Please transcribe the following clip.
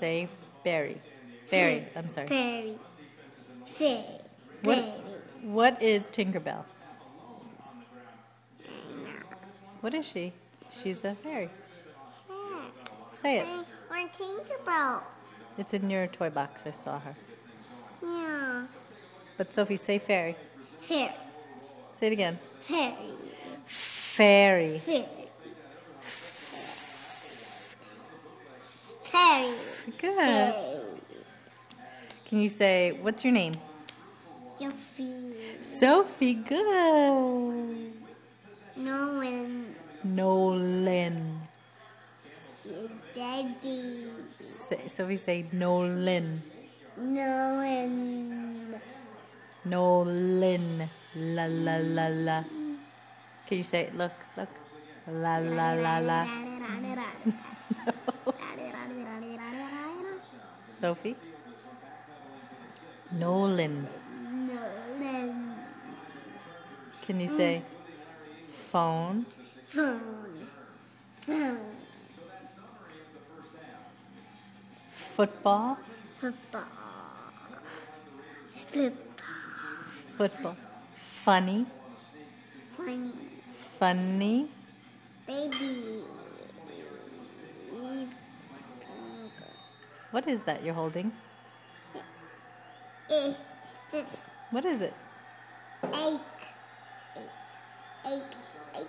Say berry. Berry. I'm sorry. Fairy. Fairy. What is Tinkerbell? What is she? She's a fairy. Say it. Or Tinkerbell. It's in your toy box. I saw her. Yeah. But Sophie, say fairy. Fairy. Say it again. Fairy. Fairy. Fairy. Fairy. Good. Fairy. Can you say, what's your name? Sophie. Sophie, good. Nolan. Nolan. Daddy. Sophie, say Nolan. Nolan. Nolan. La la la la. Can you say it? Look, look. La la la la. Sophie? Nolan. Nolan. Can you say phone? Phone. Phone. Football? Football. Football. Football. Funny? Funny. Funny? Baby. What is that you're holding? This. What is it? Egg. Egg. Egg.